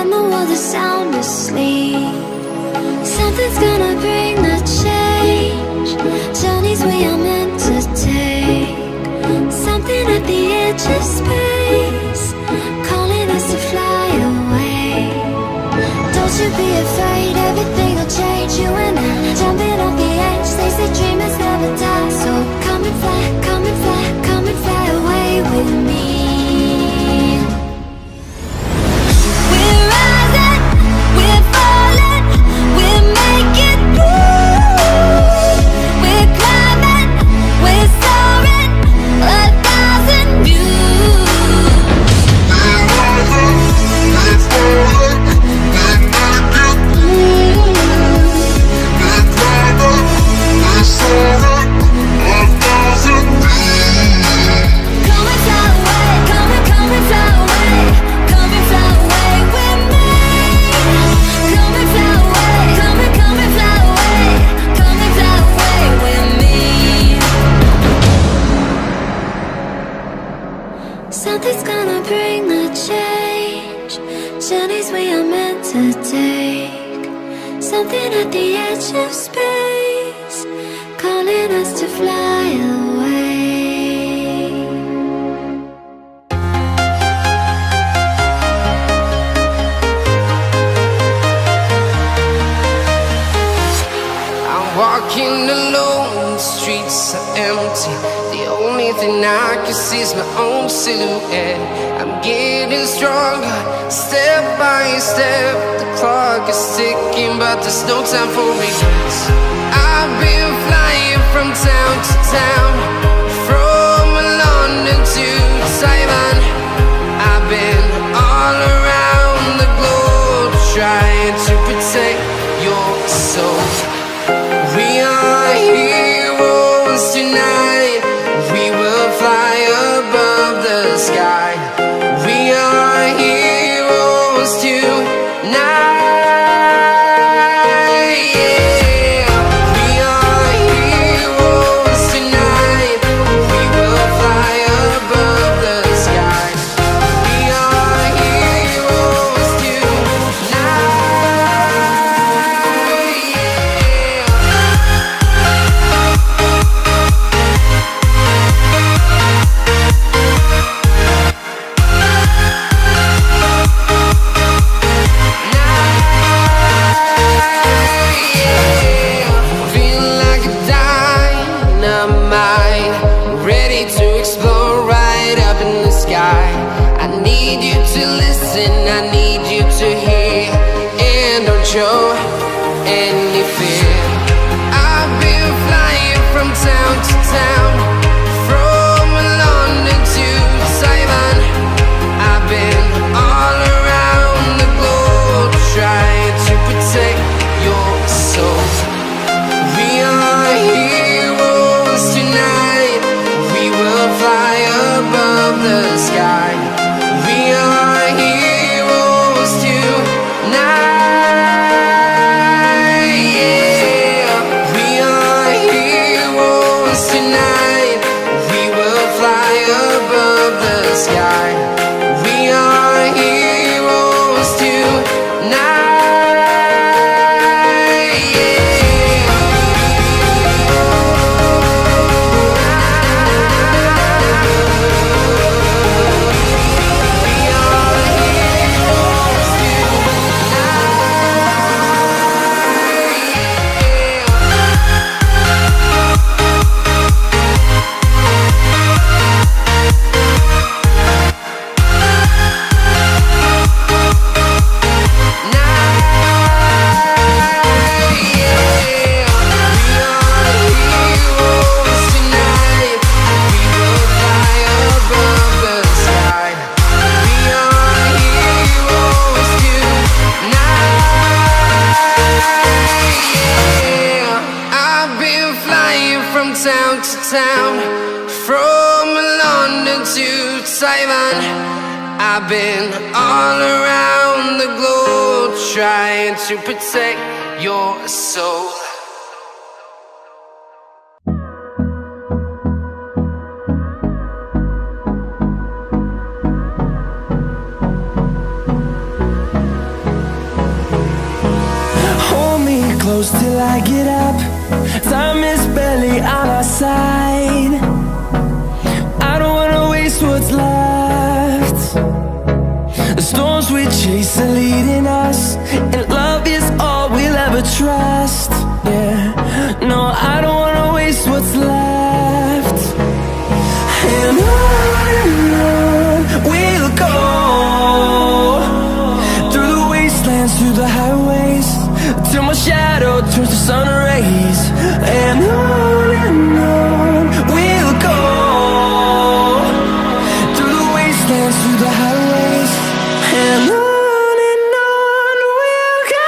when the world is sound asleep. Something's gonna bring the change. Journeys we are meant to take. Something at the edge of space, calling us to fly away. Don't you be afraid, everything will change. You and I, jumping off the edge. They say dreamers never die. So come and fly, come and fly, come and fly away with me. We're rising, we're falling, we're making moves. We're climbing, we're soaring, 1,000 views. We're rising, we're falling, we're making moves. We're climbing, we're soaring, 1,000 views. Come and fly away, come and fly away, come and fly away with me. Come and fly away, come and fly away, come and fly away with me. Something's gonna bring the change. Journeys we are meant to take. Something at the edge of space, calling us to fly away. I'm walking alone, the streets are empty. The only thing I can see is my own silhouette. I'm getting stronger, step by step. The clock is ticking, but there's no time for regrets. I've been flying from town to town, from London to Taiwan. I've been all around the globe, trying to protect your soul. We are heroes tonight. We will fly above the sky. We are heroes tonight. Yeah. We are heroes tonight. We will fly above the sky. We are heroes tonight. Feeling like a dynamite, ready to explode right up in the sky. I need you to listen, I need you to hear, and don't show any fear. I've been flying from town to town, from London to Taiwan. I've been all around the globe, trying to protect your soul. We are heroes tonight. We will fly above the sky. We are heroes tonight. Yeah. We are heroes tonight. We will fly above the sky. We are heroes tonight. Town to town, from London to Taiwan. I've been all around the globe, trying to protect your soul. close till I get up. Time is barely on our side. I don't wanna waste what's left. The storms we chase are leading us, and love is all we'll ever trust. Yeah, no, I don't wanna waste what's left. And on we'll go, through the wastelands, through the highways, till my shadow turns to sun rays. And on we'll go, through the wastelands, through the highways, and on we'll go.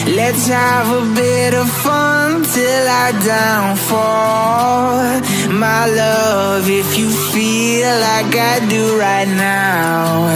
Let's have a bit of fun till our downfall. My love, if you feel like I do right now,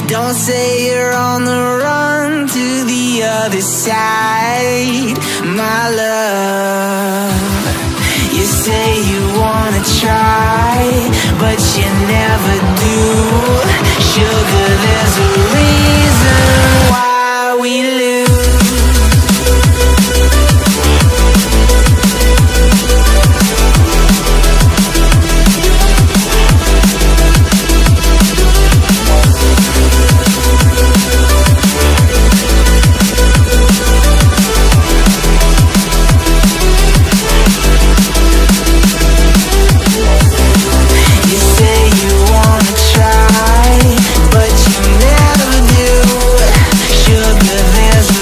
don't say you're on the run to the other side. My love, you say you wanna try, but you never do. Sugar, there's a reason why we lose. Sugar, there's